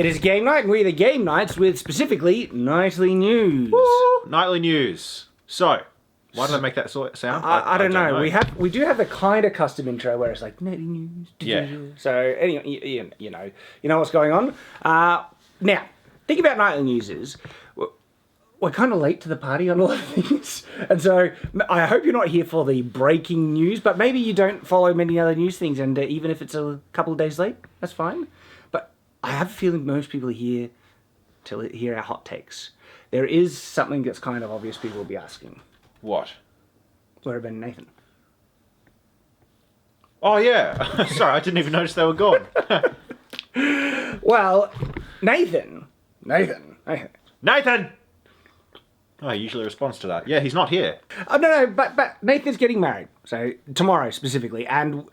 It is game night, and we're the Game Nights with specifically Nightly News. Woo! Nightly News. So, why did I make that sound? I don't know. We do have the kind of custom intro where it's like Nightly News. Yeah. So anyway, you know what's going on. Now, think about Nightly News is we're kind of late to the party on a lot of things, and so I hope you're not here for the breaking news. But maybe you don't follow many other news things, and even if it's a couple of days late, that's fine. But I have a feeling most people are here to hear our hot takes. There is something that's kind of obvious people will be asking. What? Where have been Nathan? Oh, yeah. Sorry, I didn't even notice they were gone. Well, Nathan! Oh, he usually responds to that. Yeah, he's not here. Oh, no, but Nathan's getting married. So, tomorrow specifically. And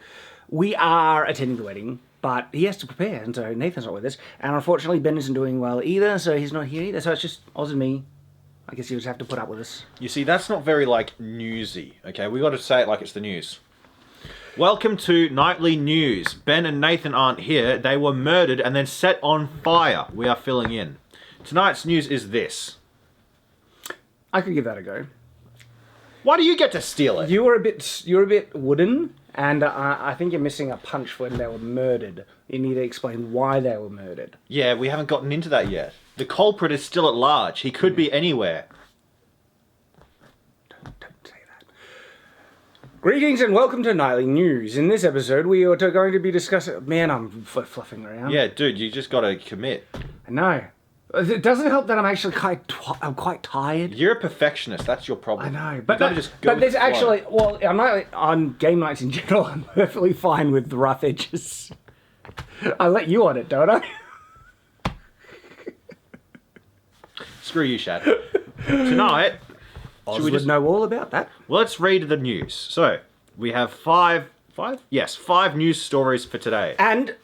we are attending the wedding, but he has to prepare. And so, Nathan's not with us. And unfortunately, Ben isn't doing well either, so he's not here either. So, it's just Oz and me. I guess you just have to put up with us. You see, that's not very, newsy, okay? We got to say it like it's the news. Welcome to Nightly News. Ben and Nathan aren't here. They were murdered and then set on fire. We are filling in. Tonight's news is this. I could give that a go. Why do you get to steal it? You're a bit wooden, and I think you're missing a punch when they were murdered. You need to explain why they were murdered. Yeah, we haven't gotten into that yet. The culprit is still at large. He could be anywhere. Don't say that. Greetings and welcome to Nightly News. In this episode, we are going to be discussing... Man, I'm fluffing around. Yeah, dude, you just got to commit. I know. It doesn't help that I'm actually I'm quite tired. You're a perfectionist. That's your problem. I know, but there's actually... Well, I'm not on game nights in general. I'm perfectly fine with the rough edges. I let you on it, don't I? Screw you, Shad. Tonight, Oz would know all about that. Well, let's read the news. So, we have five? Yes, 5 news stories for today. And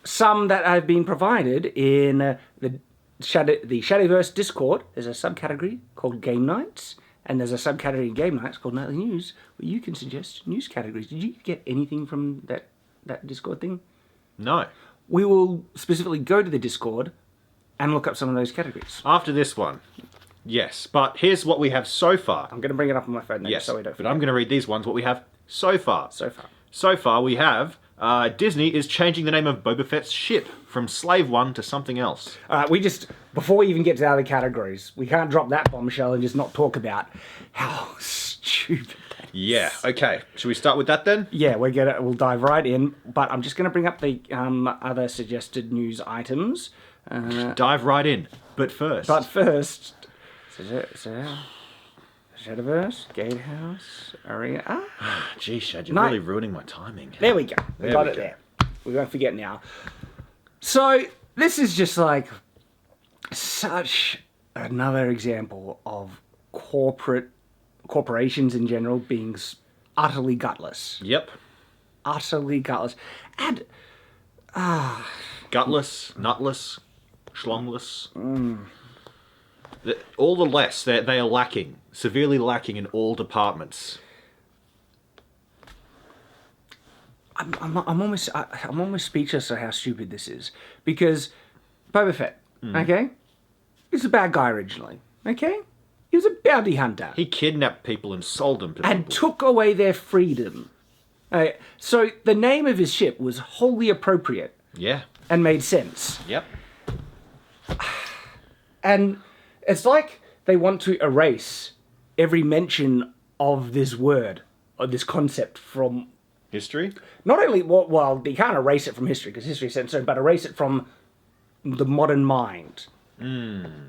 some that have been provided in the Shadowverse Discord. There's a subcategory called Game Nights, and there's a subcategory in Game Nights called Nightly News, where you can suggest news categories. Did you get anything from that Discord thing? No. We will specifically go to the Discord and look up some of those categories. After this one. Yes, but here's what we have so far. I'm going to bring it up on my phone now, yes, so we don't forget. But I'm going to read these ones, what we have so far. So far we have... Disney is changing the name of Boba Fett's ship from Slave One to something else. Before we even get to the other categories, we can't drop that bombshell and just not talk about how stupid that is. Yeah, okay. Should we start with that then? Yeah, we'll dive right in, but I'm just going to bring up the other suggested news items. Dive right in, but first... Shadowverse, Gatehouse, Arena. Gee, Shad, you're really ruining my timing. There we go. We got it there. We won't forget now. So, this is just like such another example of corporations in general being utterly gutless. Yep. Utterly gutless. And... gutless, nutless, schlongless. All the less, they are lacking. Severely lacking in all departments. I'm almost speechless at how stupid this is, because Boba Fett, okay, he's a bad guy originally, okay, he was a bounty hunter. He kidnapped people and sold them to people. And took away their freedom. So the name of his ship was wholly appropriate. Yeah. And made sense. Yep. And it's like they want to erase every mention of this word, or this concept from... history? Not only, well, you can't erase it from history, because history said so, but erase it from the modern mind. There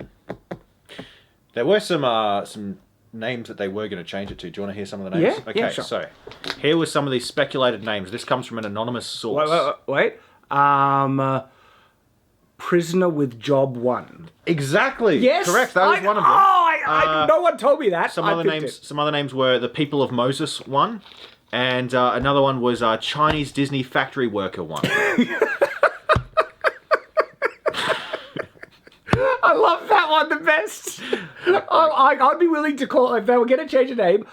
were some names that they were going to change it to. Do you want to hear some of the names? Yeah, okay, yeah, sure. So here were some of these speculated names. This comes from an anonymous source. Wait. Prisoner with Job 1. Exactly. Yes. Correct. That was one of them. No one told me that. Some other names were the People of Moses 1, and another one was Chinese Disney Factory Worker 1. I love that one the best. I'd be willing to call, if they were going to change a name,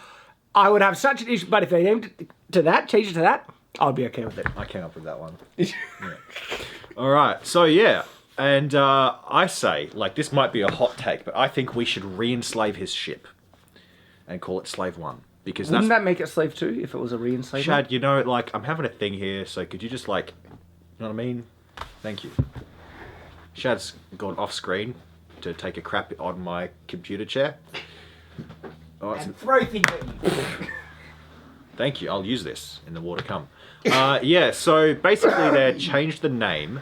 I would have such an issue, but if they named it to that, change it to that, I'd be okay with it. I came up with that one. Yeah. All right. So, yeah. And I say, like, this might be a hot take, but I think we should re-enslave his ship and call it Slave 1. Because Wouldn't that make it Slave 2 if it was a re-enslavement? Shad, you know, like, I'm having a thing here, so could you just, like, you know what I mean? Thank you. Shad's gone off screen to take a crap on my computer chair. Oh, And throw things at you. Thank you, I'll use this in the war to come. Yeah, so basically they changed the name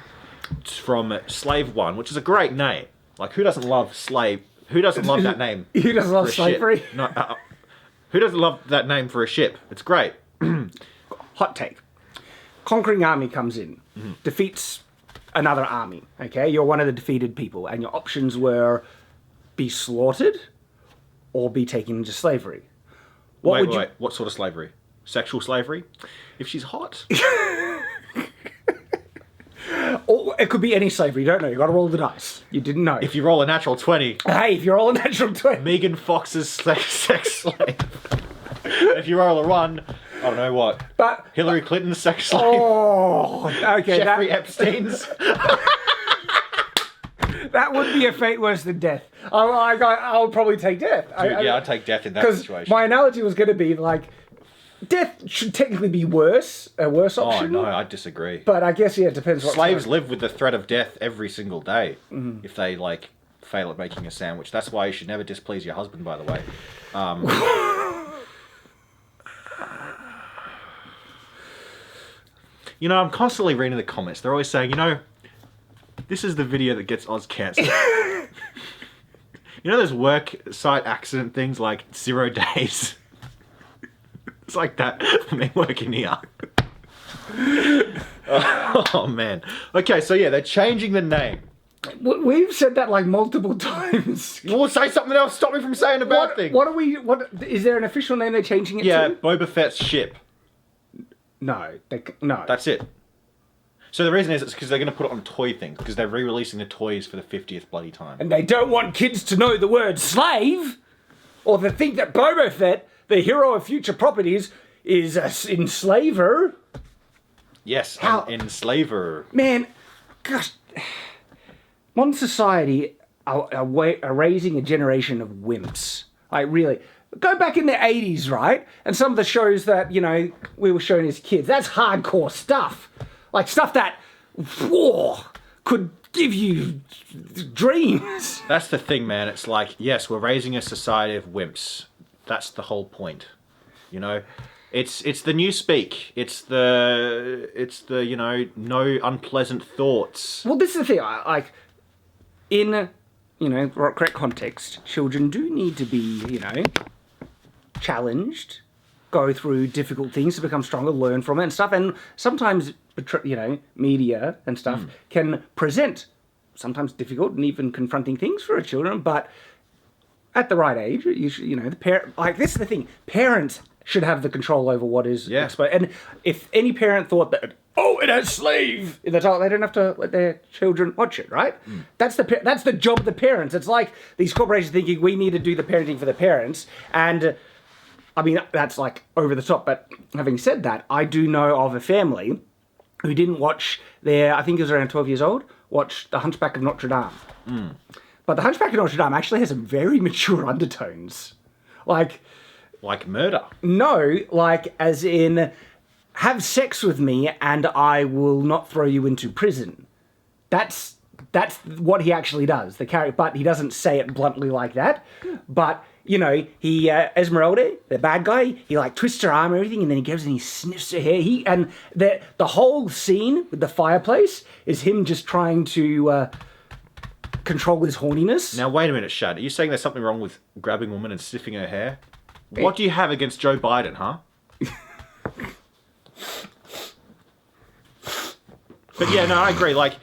from Slave 1, which is a great name. Like, who doesn't love slave? Who doesn't love that name? Who doesn't love for a slavery? ship? No, who doesn't love that name for a ship? It's great. Hot take. Conquering army comes in, defeats another army, okay? You're one of the defeated people, and your options were be slaughtered or be taken into slavery. Wait, what sort of slavery? Sexual slavery? If she's hot? Or it could be any slavery, you don't know. You got to roll the dice. You didn't know. If you roll a natural 20, Hey, if you roll a natural 20. Megan Fox's sex slave. If you roll a 1, I don't know what. But Hillary Clinton's sex slave. oh, okay. Jeffrey Epstein's. That would be a fate worse than death. I'll probably take death. Yeah, I'd take death in that Because situation. my analogy was going to be like, death should technically be worse, a worse Oh, option. no, I disagree. But I guess, yeah, it depends what... Slaves live with the threat of death every single day if they, like, fail at making a sandwich. That's why you should never displease your husband, by the way. You know, I'm constantly reading the comments. They're always saying, you know, this is the video that gets Oz cancelled. You know those work site accident things like 0 days? It's like that for me working here. Oh, man. Okay, so yeah, they're changing the name. We've said that like multiple times. Well, say something else. Stop me from saying a bad thing. What is there an official name they're changing it Yeah, to? Boba Fett's ship. No. No. That's it. So the reason is it's because they're going to put it on toy things, because they're re-releasing the toys for the 50th bloody time. And they don't want kids to know the word slave, or to think that Boba Fett, the hero of future properties, is an enslaver. Yes, How- an enslaver. Man, gosh, modern society are raising a generation of wimps. Like, really. Go back in the 80s, right? And some of the shows that, you know, we were shown as kids, that's hardcore stuff. Like, stuff that, whoa, could give you dreams. That's the thing, man. It's like, yes, we're raising a society of wimps. That's the whole point. You know? It's the new speak. It's the you know, no unpleasant thoughts. Well, this is the thing. Like, in, you know, correct context, children do need to be, you know, challenged, go through difficult things to become stronger, learn from it and stuff. And sometimes, you know, media and stuff can present sometimes difficult and even confronting things for children. But at the right age, you know, the parent. Like, this is the thing. Parents should have the control over what is exposed. And if any parent thought that, oh, it has slave in the title, they don't have to let their children watch it, right? That's the job of the parents. It's like these corporations thinking we need to do the parenting for the parents. And I mean, that's like over the top. But having said that, I do know of a family who didn't watch I think it was around 12 years old, watched The Hunchback of Notre Dame. But The Hunchback of Notre Dame actually has some very mature undertones. Like murder. No, like as in, have sex with me and I will not throw you into prison. That's what he actually does. The character, but he doesn't say it bluntly like that. But you know, he Esmeralda, the bad guy, he like twists her arm and everything, and then he goes and he sniffs her hair. And the whole scene with the fireplace is him just trying to control his horniness. Now wait a minute, Shad. Are you saying there's something wrong with grabbing a woman and sniffing her hair? What do you have against Joe Biden, huh? But yeah, no, I agree. Like,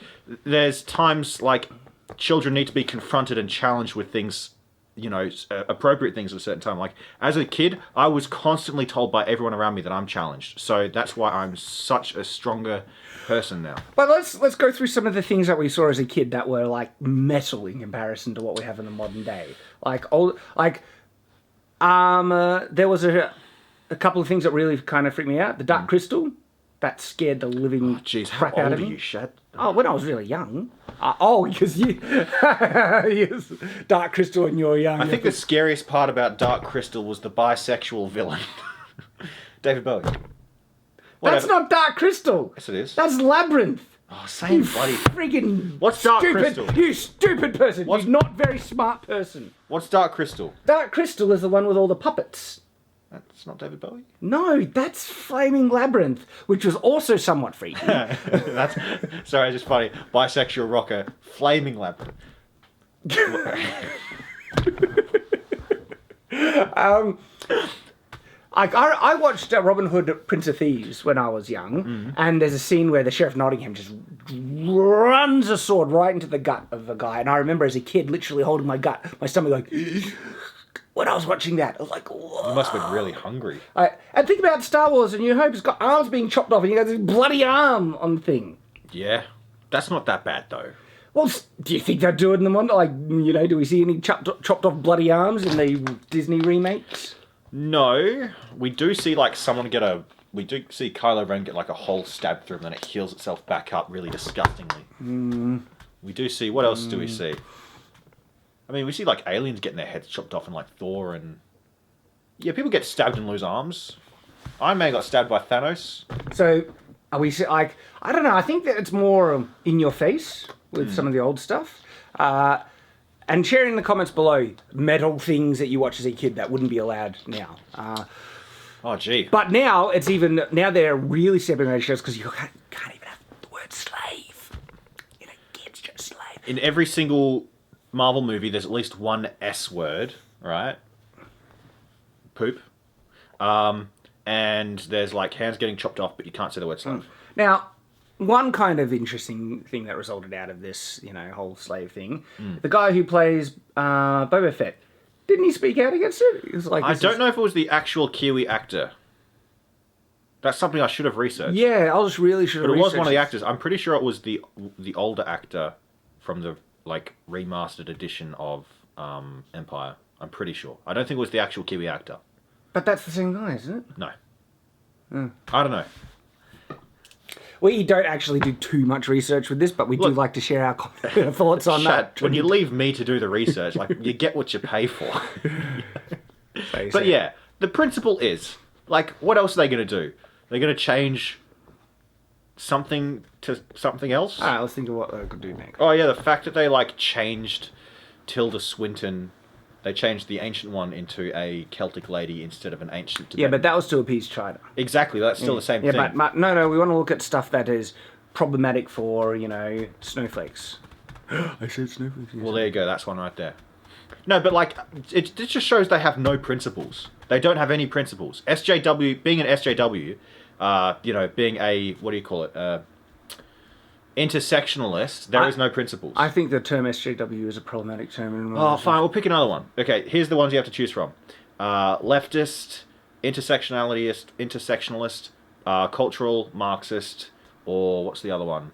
there's times, like, children need to be confronted and challenged with things, you know, appropriate things at a certain time. Like, as a kid, I was constantly told by everyone around me that I'm challenged. So that's why I'm such a stronger person now. But let's go through some of the things that we saw as a kid that were, like, metal in comparison to what we have in the modern day. There was a couple of things that really kind of freaked me out. The Dark Crystal, that scared the living Jeez, how crap old out are of me. you, Shad? Oh, when I was really young. Because you... yes, Dark Crystal when you were young. I think the scariest part about Dark Crystal was the bisexual villain. David Bowie. That's not Dark Crystal. Yes, it is. That's Labyrinth. Oh, same bloody... Friggin' What's Dark stupid, Crystal? You stupid person. You not very smart person. What's Dark Crystal? Dark Crystal is the one with all the puppets. That's not David Bowie? No, that's Flaming Labyrinth, which was also somewhat freaky. That's... Sorry, it's just funny. Bisexual rocker, Flaming Labyrinth. I watched Robin Hood, Prince of Thieves when I was young, and there's a scene where the Sheriff of Nottingham just runs a sword right into the gut of a guy, and I remember as a kid literally holding my stomach going... When I was watching that, I was like, whoa. You must have been really hungry. And think about Star Wars and New Hope. It's got arms being chopped off and you got this bloody arm on the thing. Yeah. That's not that bad, though. Well, do you think they'd do it in the one? Like, do we see any chopped off bloody arms in the Disney remakes? No. We do see, someone get a... We do see Kylo Ren get, a hole stabbed through him and then it heals itself back up really disgustingly. We do see... What else do we see? I mean, we see, aliens getting their heads chopped off in, Thor and... Yeah, people get stabbed and lose arms. Iron Man got stabbed by Thanos. So, are we... I don't know. I think that it's more in your face with some of the old stuff. And share in the comments below metal things that you watch as a kid that wouldn't be allowed now. Oh, gee. But now, it's even... Now they're really stepping on shows because you can't even have the word slave. Kids just slave. In every single... Marvel movie, there's at least one S word, right? Poop. And there's hands getting chopped off, but you can't say the word slave. Now, one kind of interesting thing that resulted out of this, whole slave thing, the guy who plays Boba Fett, didn't he speak out against it? It was I don't know if it was the actual Kiwi actor. That's something I should have researched. Yeah, I just really should have researched. But it was one of the actors. I'm pretty sure it was the older actor from the remastered edition of Empire. I'm pretty sure. I don't think it was the actual Kiwi actor. But that's the same guy, isn't it? No. I don't know. We don't actually do too much research with this, but we do like to share our thoughts on that. When you leave me to do the research, you get what you pay for. But yeah, the principle is, what else are they going to do? They're going to change something to something else? Alright, let's think of what they could do next. Oh yeah, the fact that they changed Tilda Swinton, they changed the ancient one into a Celtic lady instead of an ancient Tibetan. Yeah, but that was to appease China. Exactly, that's still the same thing. Yeah, but no, we want to look at stuff that is problematic for, snowflakes. I said snowflakes. Well, there you go, that's one right there. No, but it just shows they have no principles. They don't have any principles. SJW, being an SJW, being a, what do you call it, intersectionalist, there is no principles. I think the term SJW is a problematic term. Oh, fine, we'll pick another one. Okay, here's the ones you have to choose from. Leftist, intersectionalist, cultural, Marxist, or what's the other one?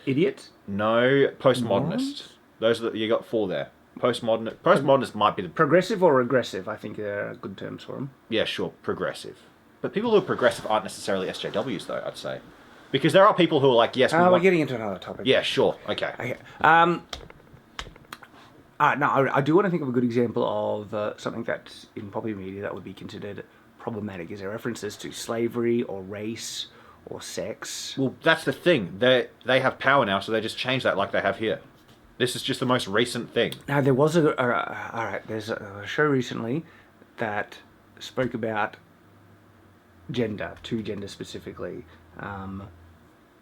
Idiot? No, postmodernist. Those are you got 4 there. Postmodernist might be the... Progressive or regressive, I think are good terms for them. Yeah, sure, progressive. But people who are progressive aren't necessarily SJWs, though, I'd say. Because there are people who are yes, we're getting into another topic. Yeah, sure, okay. No, I do want to think of a good example of something that's in popular media that would be considered problematic. Is there references to slavery or race or sex? Well, that's the thing. They have power now, so they just change that like they have here. This is just the most recent thing. Now, there was there's a show recently that spoke about gender, to gender specifically.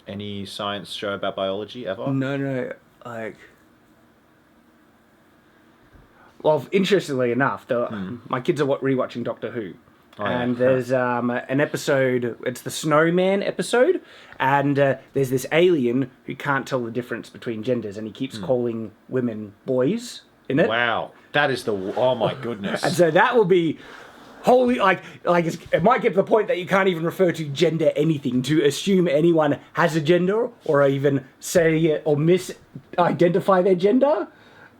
Any science show about biology ever? No, well, interestingly enough, my kids are rewatching Doctor Who. And there's an episode, it's the Snowman episode, and there's this alien who can't tell the difference between genders, and he keeps calling women boys in it. Wow, that is oh my goodness. And so that will be wholly, it might get to the point that you can't even refer to gender anything, to assume anyone has a gender, or even say, or misidentify their gender.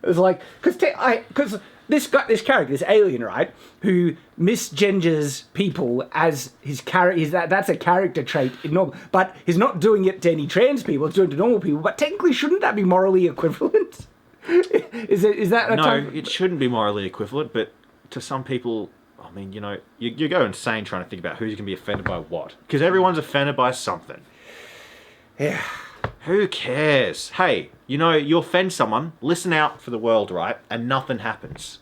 It's because this character, this alien, right, who misgenders people as his character, that's a character trait in normal, but he's not doing it to any trans people, he's doing it to normal people, but technically shouldn't that be morally equivalent? Is that a No, it shouldn't be morally equivalent, but to some people, I mean, you know, you go insane trying to think about who's going to be offended by what. Because everyone's offended by something. Yeah. Who cares? Hey, you know, you offend someone, listen out for the world, right? And nothing happens.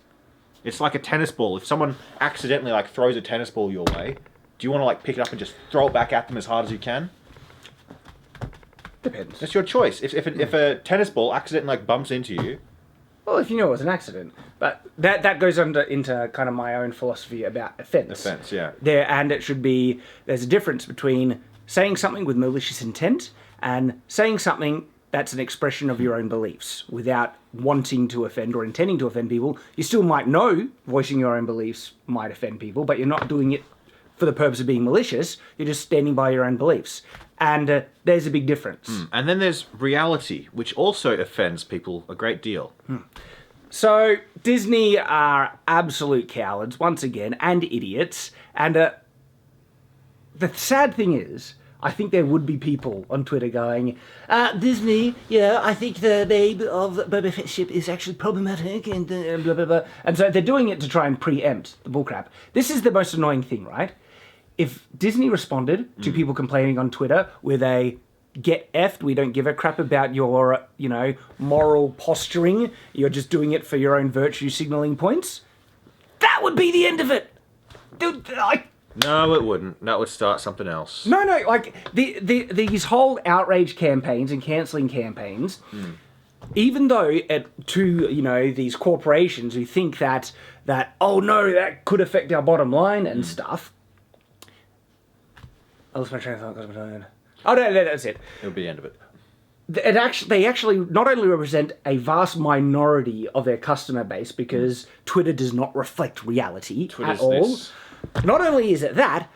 It's like a tennis ball. If someone accidentally, like, throws a tennis ball your way, do you want to, like, pick it up and just throw it back at them as hard as you can? Depends. That's your choice. If a tennis ball accidentally, like, bumps into you... Well, if you know it was an accident. But that goes into kind of my own philosophy about offence. Offence, yeah. And it should be... There's a difference between saying something with malicious intent and saying something that's an expression of your own beliefs without wanting to offend or intending to offend people. You still might know voicing your own beliefs might offend people, but you're not doing it for the purpose of being malicious. You're just standing by your own beliefs. And there's a big difference. And then there's reality, which also offends people a great deal. So, Disney are absolute cowards, once again, and idiots. And the sad thing is, I think there would be people on Twitter going, Disney, I think the name of Boba Fett ship is actually problematic, and blah, blah, blah. And so they're doing it to try and preempt the bullcrap. This is the most annoying thing, right? If Disney responded to people complaining on Twitter with a get effed, we don't give a crap about your, moral posturing, you're just doing it for your own virtue signaling points, that would be the end of it. Dude, No, it wouldn't. That would start something else. No, like, these whole outrage campaigns and cancelling campaigns, even though to these corporations who think that, oh no, that could affect our bottom line and stuff, I lost my train of thought because I'm tired. Oh, no, that's it. It'll be the end of it. They actually not only represent a vast minority of their customer base because Twitter does not reflect reality at all. Not only is it that,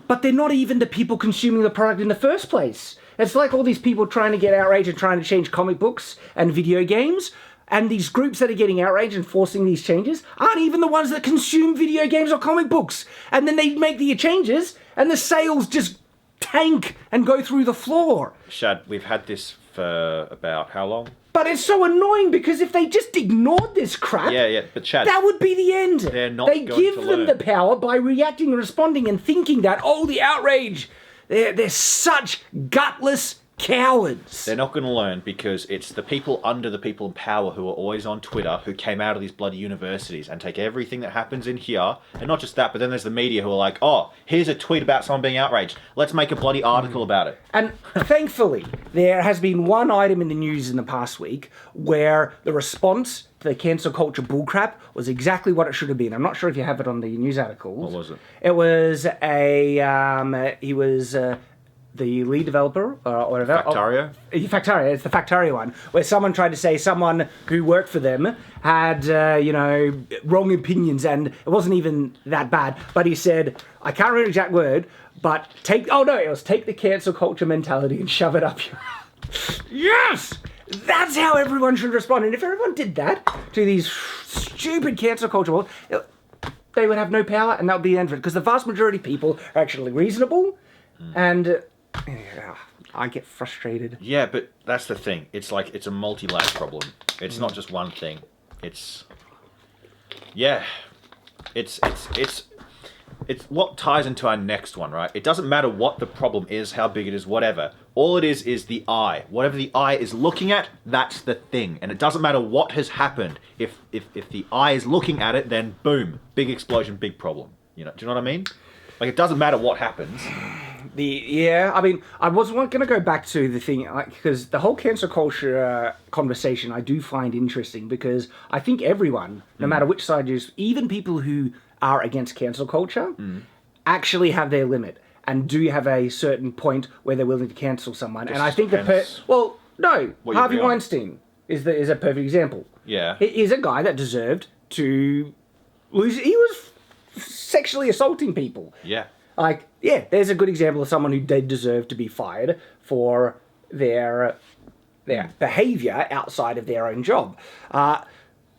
but they're not even the people consuming the product in the first place. It's like all these people trying to get outraged and trying to change comic books and video games, and these groups that are getting outraged and forcing these changes aren't even the ones that consume video games or comic books. And then they make the changes, and the sales just tank and go through the floor. Shad, we've had this for about how long? But it's so annoying because if they just ignored this crap, but Chad, that would be the end. They're not they going give to them learn. the power by reacting and responding and thinking that, the outrage, they're such gutless cowards. They're not going to learn because it's the people under the people in power who are always on Twitter who came out of these bloody universities and take everything that happens in here, and not just that, but then there's the media who are like, here's a tweet about someone being outraged. Let's make a bloody article about it. And thankfully, there has been one item in the news in the past week where the response to the cancel culture bullcrap was exactly what it should have been. I'm not sure if you have it on the news articles. What was it? It was he was the lead developer or whatever. Factorio? Factorio, it's the Factorio one, where someone tried to say someone who worked for them had, wrong opinions, and it wasn't even that bad. But he said, I can't remember the exact word, but take the cancel culture mentality and shove it up your Yes! That's how everyone should respond. And if everyone did that to these stupid cancel culture, they would have no power, and that would be the end of it. Because the vast majority of people are actually reasonable, and I get frustrated. Yeah, but that's the thing. It's like, it's a multi-layered problem. It's not just one thing. It's what ties into our next one, right? It doesn't matter what the problem is, how big it is, whatever. All it is the eye. Whatever the eye is looking at, that's the thing. And it doesn't matter what has happened. If the eye is looking at it, then boom, big explosion, big problem. Do you know what I mean? Like, it doesn't matter what happens. I was going to go back to the thing, because the whole cancel culture conversation I do find interesting, because I think everyone, no matter which side you use, even people who are against cancel culture, actually have their limit and do have a certain point where they're willing to cancel someone. And I think Harvey Weinstein is a perfect example. Yeah. He's a guy that deserved to lose. He was sexually assaulting people. Yeah. There's a good example of someone who did deserve to be fired for their behaviour outside of their own job.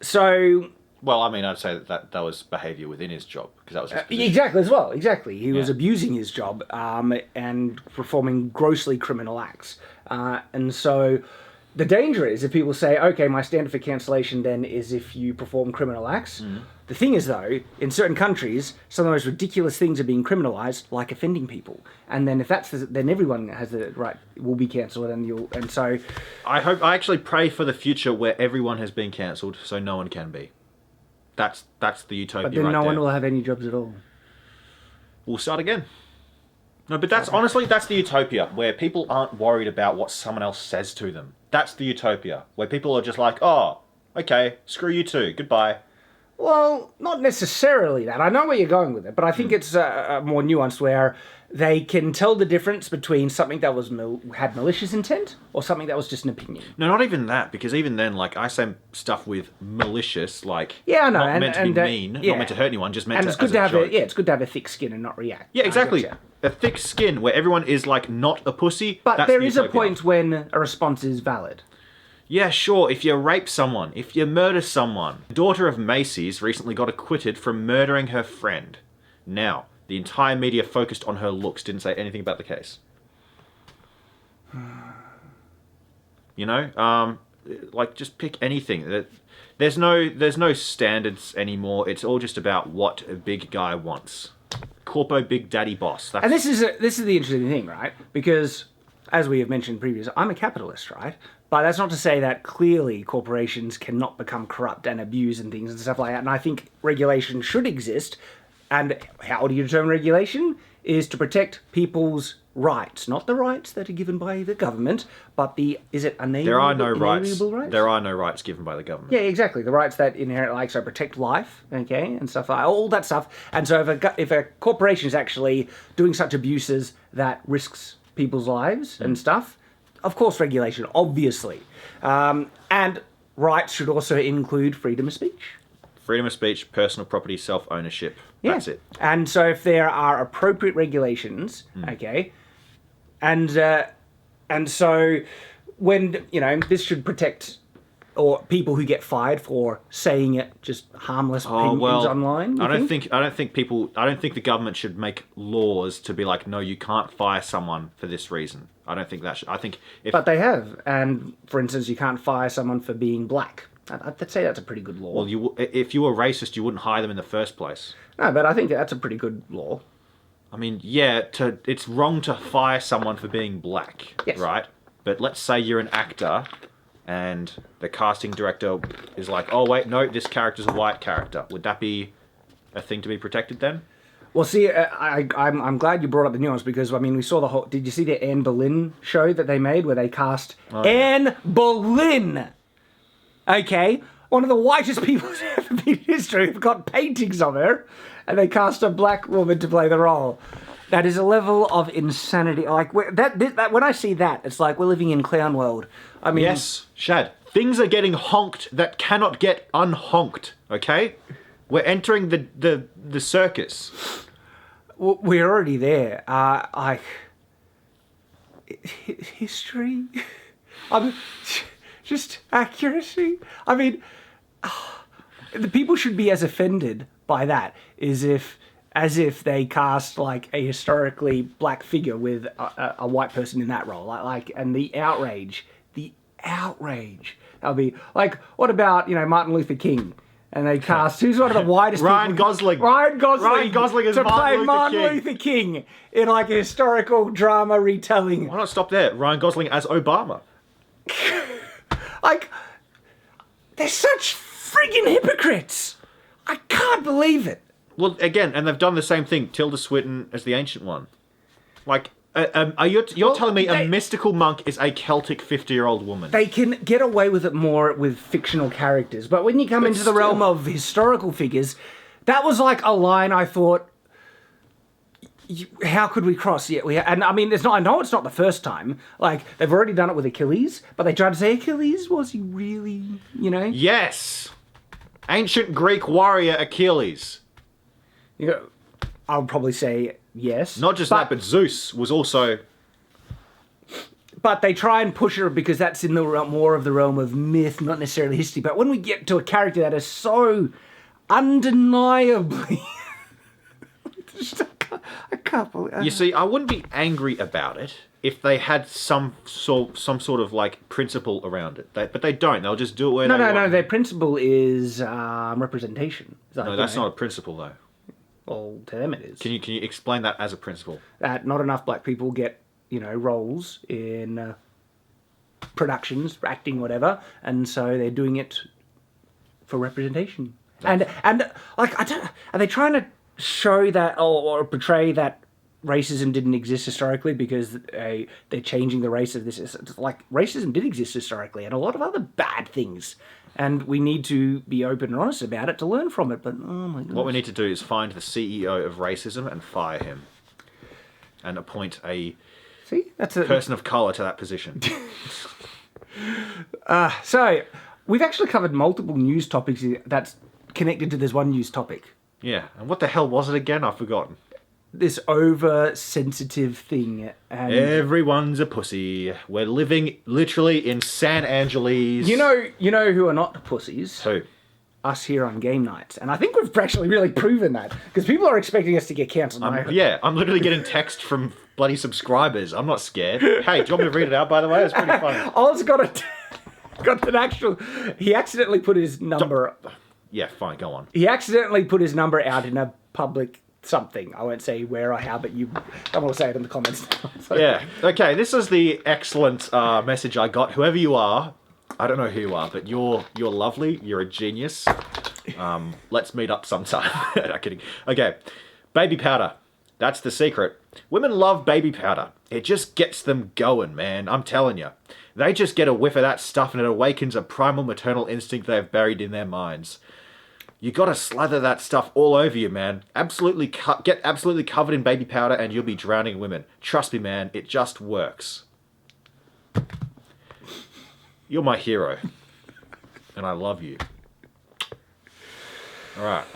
So Well, I mean, I'd say that was behaviour within his job, because that was his position. Exactly, as well. Exactly. He was Yeah. abusing his job and performing grossly criminal acts. And so the danger is if people say, okay, my standard for cancellation then is if you perform criminal acts. The thing is, though, in certain countries, some of the most ridiculous things are being criminalised, like offending people. And then if that's then everyone has the right, will be cancelled, and so I actually pray for the future where everyone has been cancelled, so no one can be. That's the utopia but then right no there. one will have any jobs at all. We'll start again. No, but that's honestly, that's the utopia, where people aren't worried about what someone else says to them. That's the utopia, where people are just like, oh, okay, screw you too, goodbye. Well, not necessarily that. I know where you're going with it, but I think it's more nuanced, where they can tell the difference between something that was had malicious intent or something that was just an opinion. No, not even that, because even then, like, I say stuff with malicious, like, Yeah, I know, not meant to be mean, yeah. not meant to hurt anyone, just meant And to it's good as to a have joke. it's good to have a thick skin and not react. Yeah, exactly. I getcha. A thick skin where everyone is, like, not a pussy. But that's there the is a utopia. point when a response is valid. Yeah, sure, if you rape someone, if you murder someone. The daughter of Macy's recently got acquitted from murdering her friend. Now, the entire media focused on her looks, didn't say anything about the case. You know, like, just pick anything. There's no standards anymore. It's all just about what a big guy wants. Corpo Big Daddy Boss. That's... And this is the interesting thing, right? Because, as we have mentioned previously, I'm a capitalist, right? But that's not to say that clearly corporations cannot become corrupt and abuse and things and stuff like that. And I think regulation should exist. And how do you determine regulation? Is to protect people's rights, not the rights that are given by the government, but is it unalienable? There are no rights. Inalienable rights? There are no rights given by the government. Yeah, exactly. The rights that inherently, like, so protect life, okay, and stuff like all that stuff. And so if a corporation is actually doing such abuses that risks people's lives and stuff, of course, regulation, obviously. And rights should also include freedom of speech. Freedom of speech, personal property, self-ownership. Yeah. That's it. And so if there are appropriate regulations, okay, and so when, you know, this should protect or people who get fired for saying it, just harmless opinions online. I don't think the government should make laws to be like, no, you can't fire someone for this reason. I don't think that should. I think if But they have, and for instance, you can't fire someone for being black. I'd say that's a pretty good law. well, if you were racist, you wouldn't hire them in the first place. No, but I think that's a pretty good law. I mean, yeah, it's wrong to fire someone for being black, Yes. right? But let's say you're an actor, and the casting director is like, oh wait, no, this character's a white character. Would that be a thing to be protected then? Well, see, I'm glad you brought up the nuance, because, I mean, we saw the whole... Did you see the Anne Boleyn show that they made where they cast Anne Boleyn? Okay? One of the whitest people who's ever been in history. We've got paintings of her, and they cast a black woman to play the role. That is a level of insanity. Like, that when I see that, it's like we're living in clown world. I mean... Yes, Shad. Things are getting honked that cannot get unhonked, okay? We're entering the circus. We're already there. History? Just accuracy? I mean, the people should be as offended by that as if they cast, like, a historically black figure with a white person in that role. Like, and the outrage. That'll be, like, what about, you know, Martin Luther King? And they cast, who's one of the whitest Ryan people? Gosling. Ryan Gosling. Ryan Gosling is to play Martin Martin Luther Luther King in, like, a historical drama retelling. Why not stop there? Ryan Gosling as Obama. Like, they're such friggin' hypocrites. I can't believe it. Well, again, and they've done the same thing. Tilda Swinton as the Ancient One. Like, you're telling me a mystical monk is a Celtic 50-year-old woman? They can get away with it more with fictional characters, but when you come into the realm of historical figures, that was like a line I thought, how could we cross? Yeah, and I mean, I know it's not the first time. Like, they've already done it with Achilles, but they tried to say, Achilles, was he really, you know? Yes! Ancient Greek warrior Achilles. You know, I would probably say yes. Not just that, but Zeus was also... But they try and push her because that's in the more of the realm of myth, not necessarily history. But when we get to a character that is so undeniably. I can't believe. You see, I wouldn't be angry about it if they had some sort of like principle around it. But they don't. They'll just do it where they want. No. Their principle is representation. It's like, No, that's not a principle though. Well, to them it is. Can you explain that as a principle? That not enough black people get roles in productions, acting, whatever, and so they're doing it for representation. And like I don't. Are they trying to show that or portray that racism didn't exist historically because they're changing the race of this? It's like racism did exist historically and a lot of other bad things, and we need to be open and honest about it to learn from it. But oh my god, what we need to do is find the CEO of racism and fire him, and appoint a person of color to that position. So we've actually covered multiple news topics that's connected to this one news topic. Yeah, and what the hell was it again? I've forgotten. This oversensitive thing. And everyone's a pussy. We're living literally in San Angeles. You know who are not pussies? Who? Us here on game nights. And I think we've actually really proven that. Because people are expecting us to get cancelled. I'm literally getting text from bloody subscribers. I'm not scared. Hey, do you want me to read it out, by the way? It's pretty funny. Oz got an actual... He accidentally put his number... Yeah, fine, go on. He accidentally put his number out in a public something. I won't say where or how, but someone will say it in the comments. So. Yeah, okay, this is the excellent message I got. Whoever you are, I don't know who you are, but you're lovely, you're a genius. Let's meet up sometime. No kidding. Okay, baby powder. That's the secret. Women love baby powder. It just gets them going, man. I'm telling you. They just get a whiff of that stuff and it awakens a primal maternal instinct they've buried in their minds. You gotta slather that stuff all over you, man. Get absolutely covered in baby powder and you'll be drowning women. Trust me, man. It just works. You're my hero. And I love you. Alright.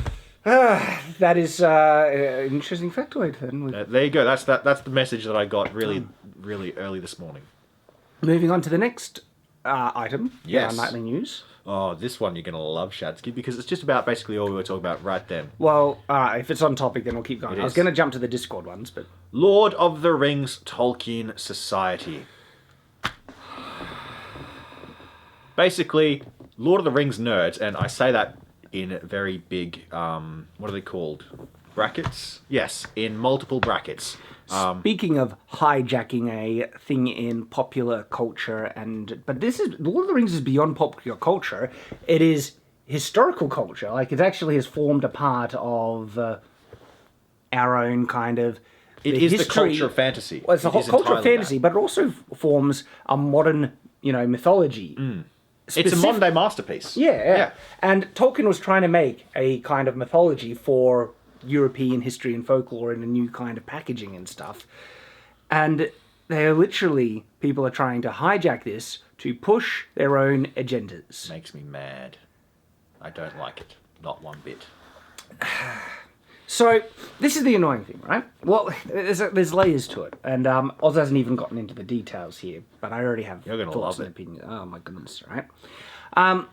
That is an interesting factoid then. There you go. That's the message that I got really early this morning. Moving on to the next item. Yes. Our nightly news. Oh, this one you're going to love, Shadsky, because it's just about basically all we were talking about right then. Well, if it's on topic, then we'll keep going. I was going to jump to the Discord ones, but... Lord of the Rings Tolkien Society. Basically, Lord of the Rings nerds, and I say that in very big, what are they called? Brackets? Yes, in multiple brackets. Speaking of hijacking a thing in popular culture, but this is Lord of the Rings is beyond popular culture. It is historical culture. Like it actually has formed a part of our own kind of. It is the culture of fantasy. Well, it's the whole culture of fantasy, but it also forms a modern, mythology. Mm. It's a modern day masterpiece. Yeah, and Tolkien was trying to make a kind of mythology for European history and folklore in a new kind of packaging and stuff. And people are trying to hijack this to push their own agendas. Makes me mad. I don't like it. Not one bit. So, this is the annoying thing, right? Well, there's layers to it. And Oz hasn't even gotten into the details here, but I already have thoughts and opinions. Oh my goodness, right? And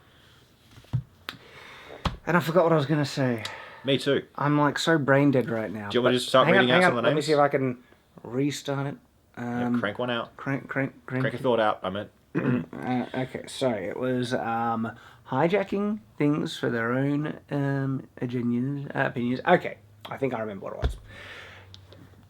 I forgot what I was going to say. Me too. I'm like so brain dead right now. Do you want me to just start reading out some of the names? Let me see if I can restart it. Crank one out. Crank a thought out, I meant. Okay, so it was hijacking things for their own opinions. Okay, I think I remember what it was.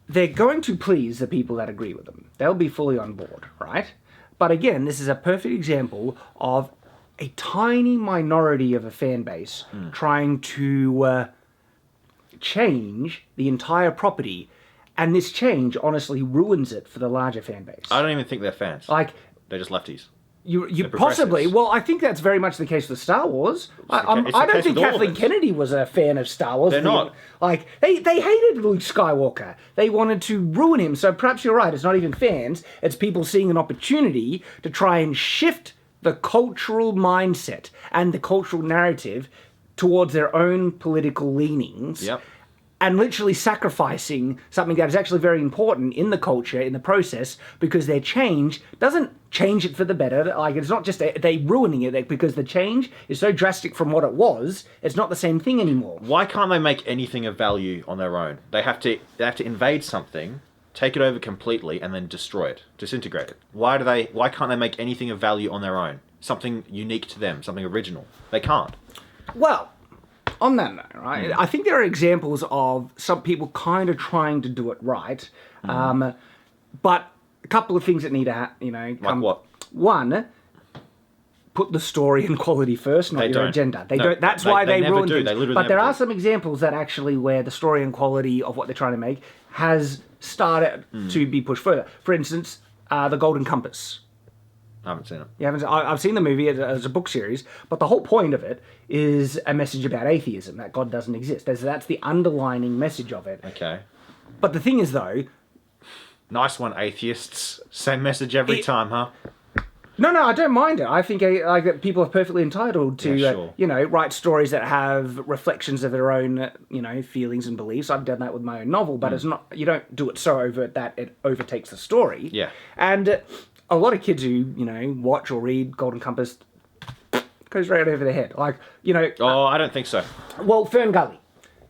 They're going to please the people that agree with them. They'll be fully on board, right? But again, this is a perfect example of a tiny minority of a fan base trying to change the entire property, and this change honestly ruins it for the larger fan base. I don't even think they're fans. Like they're just lefties. You possibly. Well, I think that's very much the case with Star Wars. I don't think Kathleen Kennedy was a fan of Star Wars. They're not. Like they hated Luke Skywalker. They wanted to ruin him. So perhaps you're right. It's not even fans. It's people seeing an opportunity to try and shift the cultural mindset and the cultural narrative towards their own political leanings. Yep. and literally sacrificing something that is actually very important in the culture, in the process, because their change doesn't change it for the better. Like, it's not just they ruining it, because the change is so drastic from what it was, it's not the same thing anymore. Why can't they make anything of value on their own? They have to invade something, take it over completely, and then destroy it, disintegrate it. Why can't they make anything of value on their own? Something unique to them, something original. They can't. Well, on that note, right, I think there are examples of some people kind of trying to do it right, but a couple of things that need to come. Like what? One, put the story and quality first, not your agenda. They don't. That's why they ruin things. They literally but there never are do. some examples that actually where the story and quality of what they're trying to make has started to be pushed further. For instance, The Golden Compass. I haven't seen it. You haven't? I've seen the movie as a book series, but the whole point of it is a message about atheism, that God doesn't exist. That's the underlining message of it. Okay. But the thing is, though... Nice one, atheists. Same message every time, huh? No, I don't mind it. I think that people are perfectly entitled to, write stories that have reflections of their own, feelings and beliefs. I've done that with my own novel, but it's not. You don't do it so overt that it overtakes the story. Yeah. And a lot of kids who, watch or read Golden Compass goes right over their head. Like, Oh, I don't think so. Well, Fern Gully.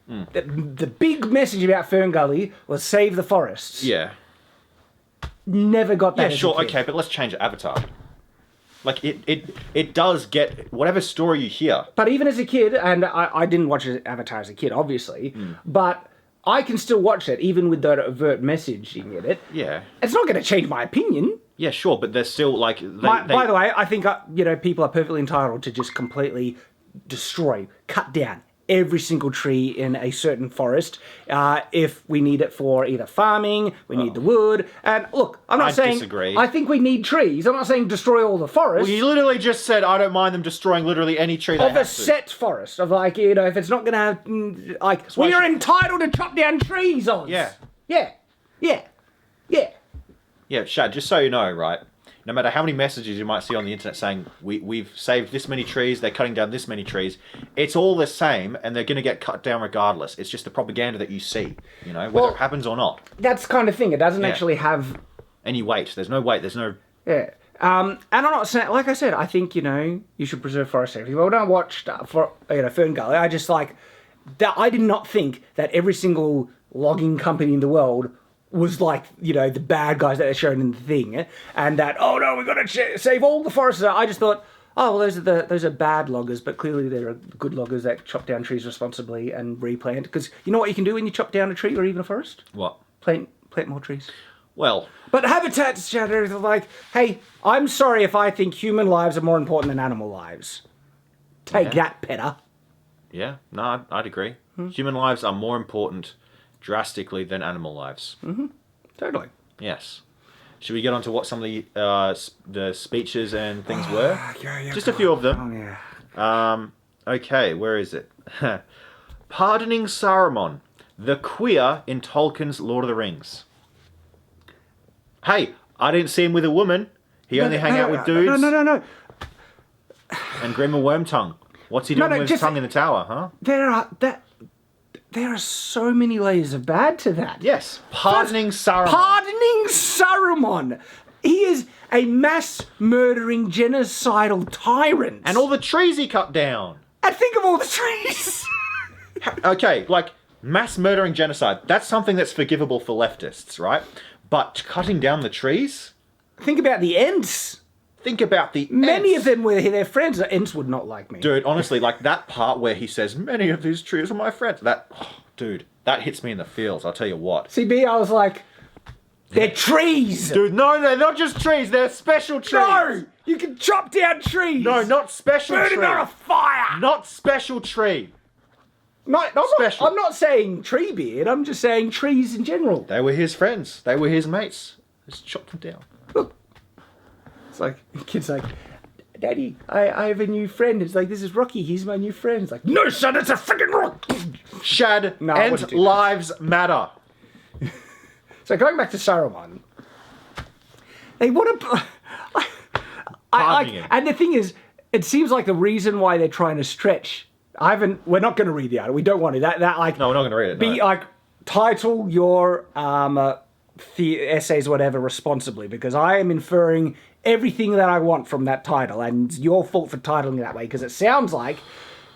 The big message about Fern Gully was save the forests. Yeah. Never got that. Yeah, sure, okay, but let's change it. Avatar. Like, it does get whatever story you hear. But even as a kid, and I didn't watch Avatar as a kid, obviously, but I can still watch it, even with that overt message in it. Yeah. It's not going to change my opinion. Yeah, sure, but they're still, like... By the way, I think, people are perfectly entitled to just completely destroy, cut down every single tree in a certain forest if we need it for either farming, we need the wood. And look, I'm not saying... disagree. I think we need trees. I'm not saying destroy all the forest. Well, you literally just said, I don't mind them destroying literally any tree they have Of a set forest. Of like, if it's not going to have... Like, we are entitled to chop down trees, Oz. Yeah. Yeah, Shad, just so you know, right? No matter how many messages you might see on the internet saying, we've saved this many trees, they're cutting down this many trees, it's all the same, and they're going to get cut down regardless. It's just the propaganda that you see, whether it happens or not. That's the kind of thing. It doesn't actually have... any weight. There's no weight. There's no... Yeah. And I'm not saying... Like I said, I think, you should preserve forest safety. But when I watched Fern Gully, I just I did not think that every single logging company in the world was like, the bad guys that are shown in the thing, and that, oh no, we've got to save all the forests. I just thought, oh, well, those are bad loggers, but clearly there are good loggers that chop down trees responsibly and replant. Because you know what you can do when you chop down a tree or even a forest? What? Plant more trees. Well... But habitats, Shadow, are like, hey, I'm sorry if I think human lives are more important than animal lives. Take that, Petter. Yeah, no, I'd agree. Human lives are more important drastically than animal lives. Totally. Yes. Should we get on to what some of the speeches and things were? Yeah, just a few of them. Oh, yeah. Okay, where is it? Pardoning Saruman, the queer in Tolkien's Lord of the Rings. Hey, I didn't see him with a woman. He only hang out with dudes. No. And Grima Wormtongue. What's he doing with his tongue in the tower, huh? There are so many layers of bad to that. Yes. Pardoning Saruman. Pardoning Saruman. He is a mass-murdering, genocidal tyrant. And all the trees he cut down. And think of all the trees. Okay, like, mass murdering genocide. That's something that's forgivable for leftists, right? But cutting down the trees? Think about the Ents. Think about the Many Ents. of them were their friends. The Ents would not like me. Dude, honestly, like that part where he says, many of these trees are my friends. Dude, that hits me in the feels, I'll tell you what. CB, I was like, they're trees. Dude, no, they're not just trees, they're special trees. No, you can chop down trees. No, not special tree. Burn them on a fire. Not special tree. Special. I'm not saying tree beard, I'm just saying trees in general. They were his friends. They were his mates. Just chop them down. Look. It's like, the kid's like, Daddy, I have a new friend. It's like, this is Rocky, he's my new friend. It's like, no, son, it's a freaking rock. Shad, No, I and wouldn't do lives matter. So going back to Saruman, they want to... Pardoning him. And the thing is, it seems like the reason why they're trying to stretch We're not going to read the article. We don't want to. That like. No, we're not going to read it. Be no. like title your essays, whatever, responsibly, because I am inferring everything that I want from that title, and it's your fault for titling it that way, because it sounds like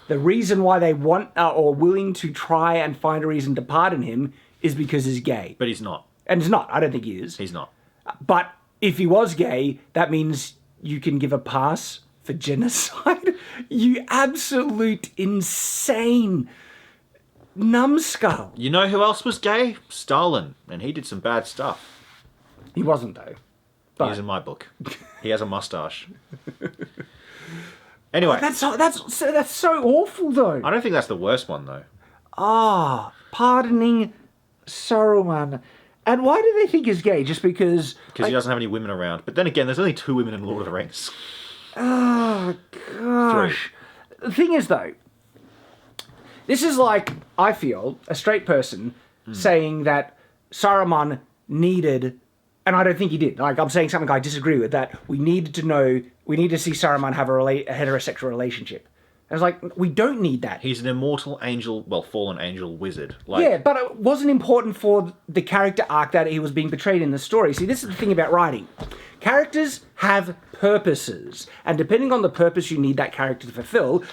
the reason why they want or willing to try and find a reason to pardon him is because he's gay. But he's not. And he's not. I don't think he is. He's not. But if he was gay, that means you can give a pass for genocide. You absolute insane numbskull. You know who else was gay? Stalin. And he did some bad stuff. He wasn't, though. But He's in my book. He has a mustache. Anyway. that's so awful, though. I don't think that's the worst one, though. Pardoning Saruman. And why do they think he's gay? Just because... Because he doesn't have any women around. But then again, there's only 2 women in Lord of the Rings. Oh, gosh. 3. The thing is, though, this is like, I feel, a straight person saying that Saruman needed... And I don't think he did. Like, I'm saying something I disagree with, that we need to see Saruman have a heterosexual relationship. I was like, we don't need that. He's an immortal angel, well, fallen angel wizard. Yeah, but it wasn't important for the character arc that he was being portrayed in the story. See, this is the thing about writing. Characters have purposes, and depending on the purpose you need that character to fulfill,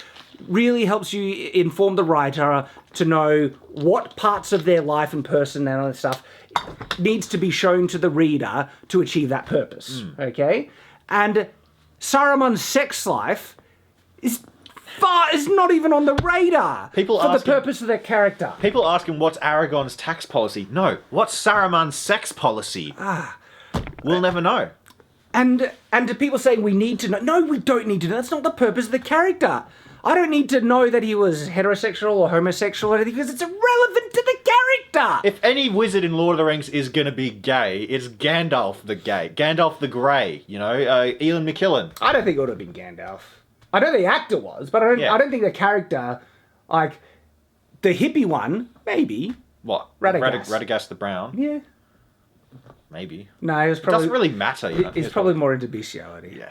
really helps you inform the writer to know what parts of their life and person and other stuff needs to be shown to the reader to achieve that purpose. Okay? And Saruman's sex life is not even on the radar for the purpose of their character. People asking what's Aragorn's tax policy. No, what's Saruman's sex policy? We'll never know. And to people saying we need to know. No, we don't need to know. That's not the purpose of the character. I don't need to know that he was heterosexual or homosexual or anything because it's irrelevant to the character. If any wizard in Lord of the Rings is going to be gay, it's Gandalf the Gay. Gandalf the Grey, you know, Ian McKellen. I don't think it would have been Gandalf. I know the actor was, but I don't think the character, like, the hippie one, maybe. What? Radagast. Radagast the Brown? Yeah. Maybe. No, it was probably... It doesn't really matter, you know. He's probably more into bestiality. Yeah.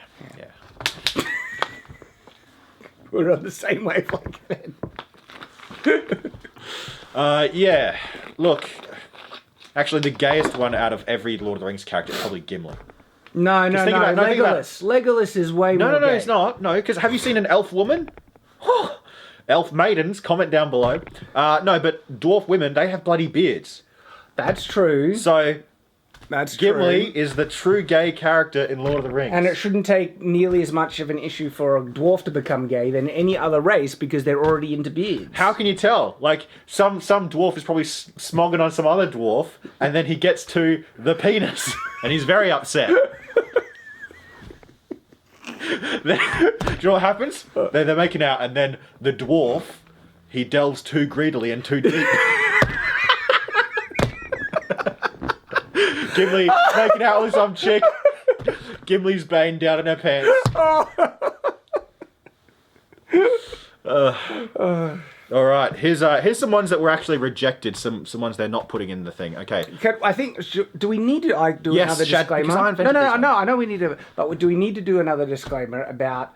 We're on the same wavelength then. Yeah. Look, actually, the gayest one out of every Lord of the Rings character is probably Gimli. No. Legolas. Legolas is way more No, gay. it's not. No, because have you seen an elf woman? Elf maidens, comment down below. No, but dwarf women, they have bloody beards. That's true. So, That's Gimli true. is the true gay character in Lord of the Rings. And it shouldn't take nearly as much of an issue for a dwarf to become gay than any other race because they're already into beards. How can you tell? Like, some dwarf is probably smogging on some other dwarf, and then he gets to the penis, and he's very upset. Do you know what happens? They're making out, and then the dwarf, he delves too greedily and too deep. Gimli making out with some chick. Gimli's baying down in her pants. All right, here's some ones that were actually rejected. Some ones they're not putting in the thing. Okay. I think. Do we need to do Yes, another Shad, disclaimer? because I invented these ones. No. I know we need to. But do we need to do another disclaimer about,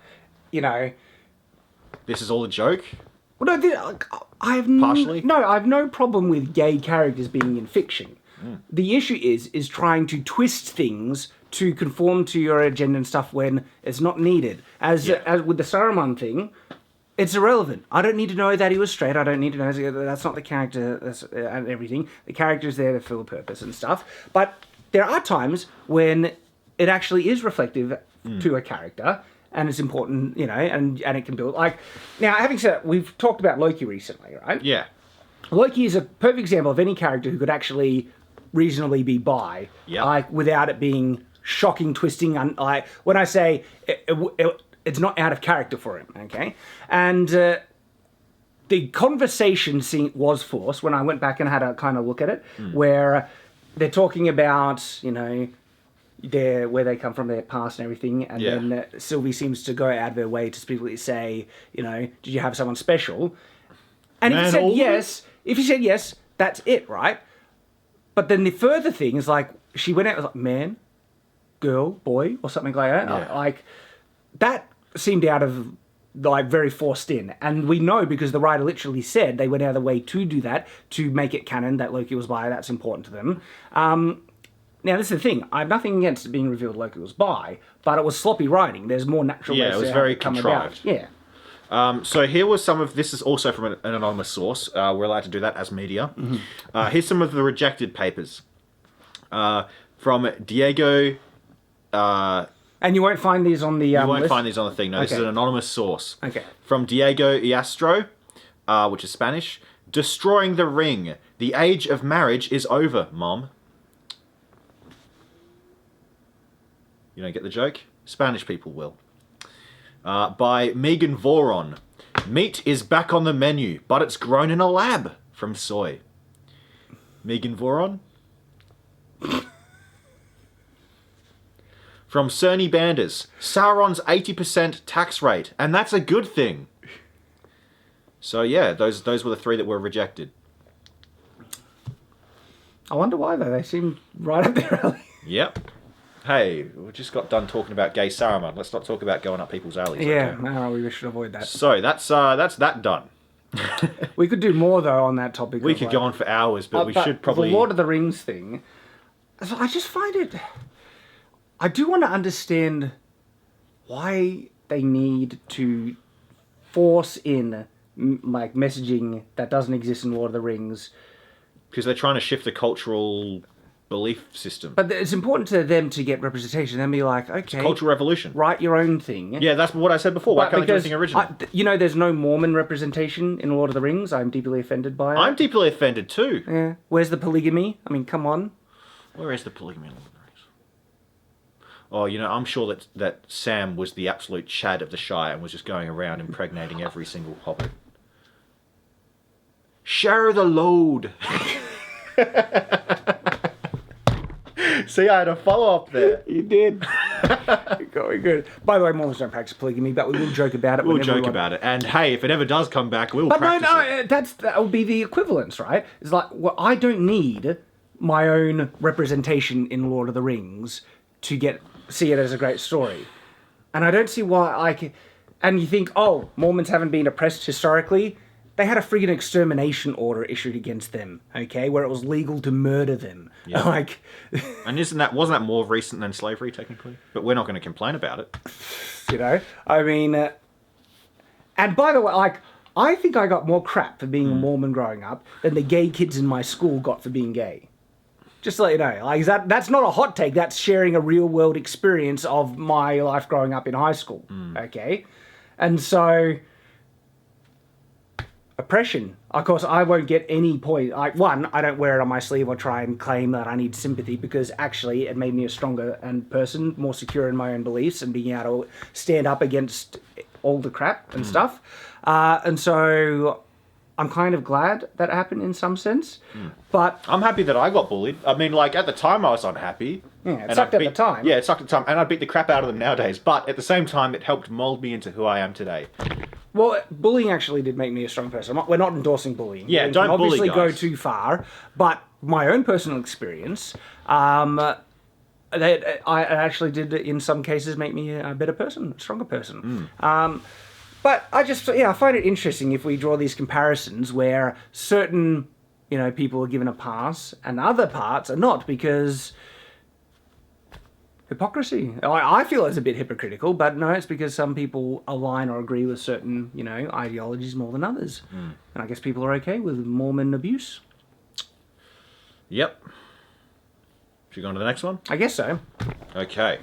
you know? This is all a joke. Well, no. I have Partially? No, I have no problem with gay characters being in fiction. The issue is trying to twist things to conform to your agenda and stuff when it's not needed. As with the Saruman thing, it's irrelevant. I don't need to know that he was straight. I don't need to know that's not the character and everything. The character's there to fill a purpose and stuff. But there are times when it actually is reflective to a character and it's important, you know, and it can build. Like, now, having said that, we've talked about Loki recently, right? Yeah. Loki is a perfect example of any character who could actually reasonably be bi, like, without it being shocking, twisting. Like, when I say it's not out of character for him, okay? And the conversation scene was forced when I went back and had a kind of look at it, where they're talking about, you know, where they come from, their past and everything, and then Sylvie seems to go out of her way to specifically say, you know, did you have someone special? And if he said yes, that's it, right? But then the further thing is, like, she went out, was like, man, girl, boy, or something like that. Yeah. Like, that seemed out of like very forced in. And we know because the writer literally said they went out of the way to do that, to make it canon that Loki was bi. That's important to them. Now, this is the thing. I have nothing against it being revealed Loki was bi, but it was sloppy writing. There's more natural ways it was to very have it come contrived. about. Yeah. So here was some of this is also from an anonymous source. We're allowed to do that as media. Here's some of the rejected papers from Diego. And you won't find these on the You won't list? find these on the thing. No, this is an anonymous source. Okay. From Diego Iastro, which is Spanish. Destroying the ring. The age of marriage is over, Mom. You don't get the joke? Spanish people will. By Megan Voron. Meat is back on the menu, but it's grown in a lab. From Soy. Megan Voron. From Cerny Banders. Sauron's 80% tax rate, and that's a good thing. So yeah, those were the 3 that were rejected. I wonder why, though. They seem right up their alley. Yep. Hey, we just got done talking about gay Saruman. Let's not talk about going up people's alleys. Yeah, okay? no, we should avoid that. So that's that done. We could do more, though, on that topic. We could go on for hours, but we should probably... The Lord of the Rings thing, I just find it... I do want to understand why they need to force in like messaging that doesn't exist in Lord of the Rings. Because they're trying to shift the cultural belief system. But it's important to them to get representation. Then be like, okay, Cultural revolution. write your own thing. Yeah, that's what I said before. Why can't they do anything original? There's no Mormon representation in Lord of the Rings. I'm deeply offended by it. I'm deeply offended too. Yeah. Where's the polygamy? I mean, come on. Where is the polygamy in Lord of the Rings? Oh, I'm sure that Sam was the absolute Chad of the Shire and was just going around impregnating every single hobbit. Share the load. See, I had a follow-up there. You did. Going good. By the way, Mormons don't practice polygamy, but we will joke about it. We'll joke about it. And hey, if it ever does come back, we'll practice it. That would be the equivalence, right? It's like, well, I don't need my own representation in Lord of the Rings to see it as a great story. And I don't see why and you think, oh, Mormons haven't been oppressed historically. They had a friggin' extermination order issued against them, okay, where it was legal to murder them. Yeah. And wasn't that more recent than slavery, technically? But we're not going to complain about it. I mean, and by the way, I think I got more crap for being a Mormon growing up than the gay kids in my school got for being gay. Just to let you know, that's not a hot take. That's sharing a real world experience of my life growing up in high school, okay? And so... oppression. Of course, I won't get any point. I don't wear it on my sleeve or try and claim that I need sympathy because actually it made me a stronger person, more secure in my own beliefs and being able to stand up against all the crap and stuff. And so I'm kind of glad that happened in some sense. But I'm happy that I got bullied. I mean, at the time I was unhappy. Yeah, it sucked at the time. Yeah, it sucked at the time. And I beat the crap out of them nowadays. But at the same time, it helped mold me into who I am today. Well, bullying actually did make me a strong person. We're not endorsing bullying. Yeah, don't bully, obviously guys. go too far. But my own personal experience, it actually did, in some cases, make me a better person, a stronger person. But I find it interesting if we draw these comparisons where certain, people are given a pass and other parts are not because... hypocrisy. I feel it's a bit hypocritical, but no, it's because some people align or agree with certain, ideologies more than others. And I guess people are okay with Mormon abuse. Yep. Should we go on to the next one? I guess so. Okay.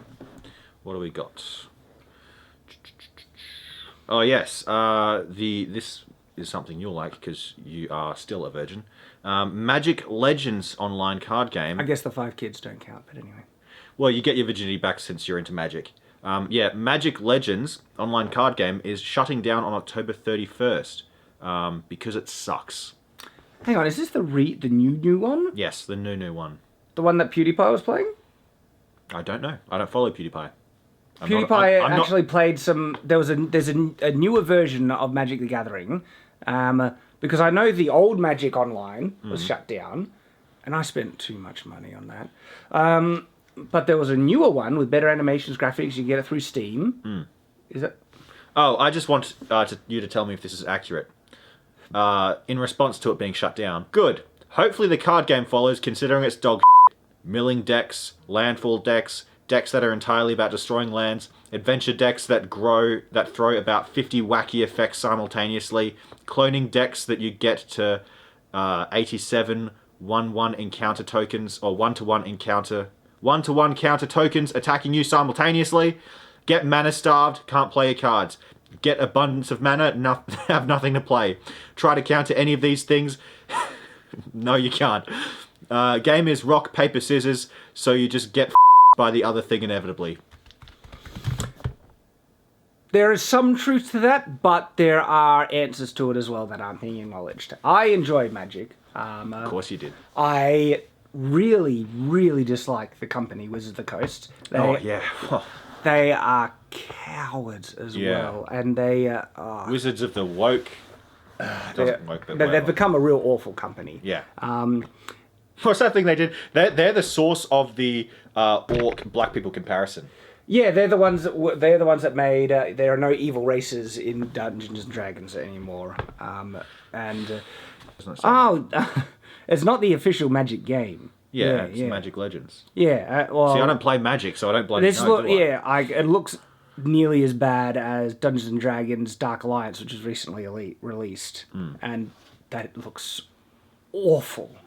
What do we got? Oh, yes. This is something you'll like because you are still a virgin. Magic Legends online card game. I guess the 5 kids don't count, but anyway. Well, you get your virginity back since you're into Magic. Magic Legends online card game is shutting down on October 31st because it sucks. Hang on, is this the new one? Yes, the new one. The one that PewDiePie was playing? I don't know. I don't follow PewDiePie. PewDiePie played some... There's a newer version of Magic the Gathering because I know the old Magic Online was shut down and I spent too much money on that. But there was a newer one with better animations, graphics. You get it through Steam. Is it? Oh, I just want you to tell me if this is accurate. In response to it being shut down. Good. Hopefully the card game follows, considering it's dog shit. Milling decks, landfall decks, decks that are entirely about destroying lands, adventure decks that throw about 50 wacky effects simultaneously, cloning decks that you get to 87 1/1 encounter tokens, or 1-to-1 encounter 1-to-1 counter tokens attacking you simultaneously. Get mana starved, can't play your cards. Get abundance of mana, have nothing to play. Try to counter any of these things. No, you can't. Game is rock, paper, scissors, so you just get by the other thing inevitably. There is some truth to that, but there are answers to it as well that aren't being acknowledged. I enjoy Magic. Of course you did. I really, really dislike the company Wizards of the Coast. They are cowards as well, and they Wizards of the Woke. They've become a real awful company. Yeah. What's that thing they did? They're the source of the orc black people comparison. Yeah, they're the ones that made. There are no evil races in Dungeons and Dragons anymore. It's not the official Magic game. Yeah, it's Magic Legends. Yeah, well... See, I don't play Magic, so I don't bloody know, do I? It looks nearly as bad as Dungeons & Dragons Dark Alliance, which was recently released. And that looks awful.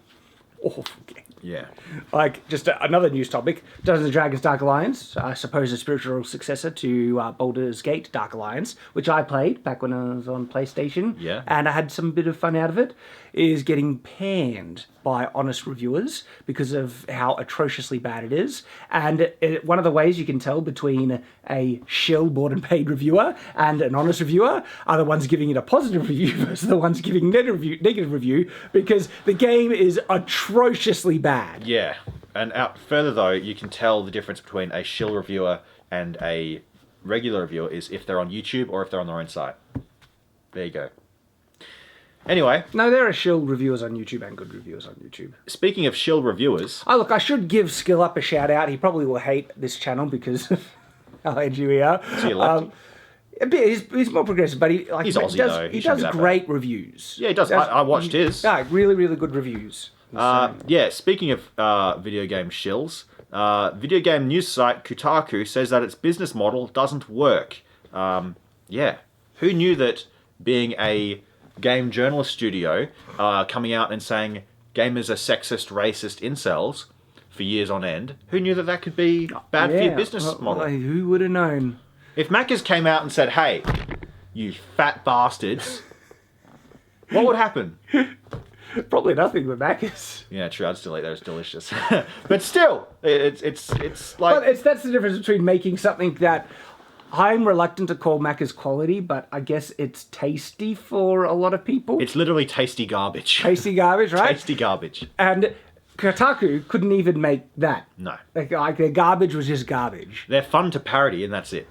Awful game. Yeah. Like, just another news topic. Dungeons & Dragons Dark Alliance, I suppose a spiritual successor to Baldur's Gate Dark Alliance, which I played back when I was on PlayStation. Yeah. And I had some bit of fun out of it, is getting panned by honest reviewers because of how atrociously bad it is. And one of the ways you can tell between a shill bought and paid reviewer and an honest reviewer are the ones giving it a positive review versus the ones giving negative review, because the game is atrociously bad. Yeah. And out further though, you can tell the difference between a shill reviewer and a regular reviewer is if they're on YouTube or if they're on their own site. There you go. Anyway. No, there are shill reviewers on YouTube and good reviewers on YouTube. Speaking of shill reviewers... Oh, look, I should give Skill Up a shout out. He probably will hate this channel because of how edgy we are. To your left. A bit, he's more progressive, but he's Aussie, though. He does great reviews. Yeah, he does. I watched his. Yeah, really, really good reviews. Yeah, speaking of video game shills, video game news site Kotaku says that its business model doesn't work. Yeah. Who knew that being a game journalist studio coming out and saying gamers are sexist, racist incels for years on end, who knew that could be bad for your business model? Well, who would have known? If Macca's came out and said, hey, you fat bastards, what would happen? Probably nothing with Macca's. Yeah, true. I'd still eat those. Delicious. But still, it's like... Well, that's the difference between making something that... I'm reluctant to call Macca's quality, but I guess it's tasty for a lot of people. It's literally tasty garbage. Tasty garbage, right? Tasty garbage. And Kotaku couldn't even make that. No. Like their garbage was just garbage. They're fun to parody, and that's it.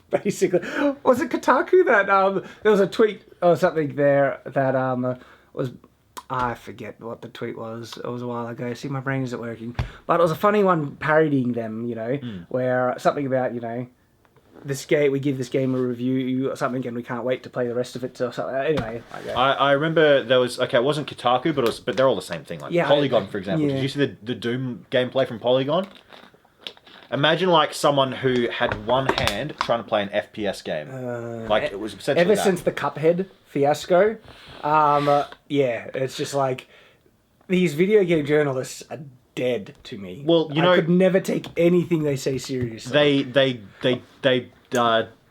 Basically. Was it Kotaku that, there was a tweet or something there that was... I forget what the tweet was. It was a while ago. See, my brain isn't working. But it was a funny one parodying them, where something about, this game, we give this game a review or something, and we can't wait to play the rest of it. Or something. Anyway, I remember there was it wasn't Kotaku, but they're all the same thing. Like Polygon, for example. Yeah. Did you see the Doom gameplay from Polygon? Imagine like someone who had one hand trying to play an FPS game. It was essentially ever since the Cuphead fiasco. It's just like these video game journalists are dead to me. Well, I could never take anything they say seriously. They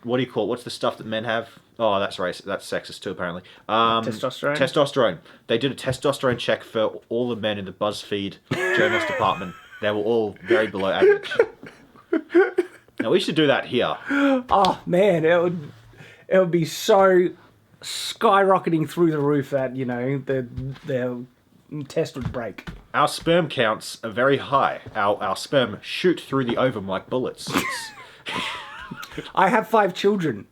what do you call it? What's the stuff that men have? Oh, that's racist. That's sexist too, apparently. Testosterone? Testosterone. They did a testosterone check for all the men in the BuzzFeed journalist department. They were all very below average. Now, we should do that here. Oh, man. It would be so skyrocketing through the roof that, the test would break. Our sperm counts are very high. Our sperm shoot through the ovum like bullets. I have 5 children.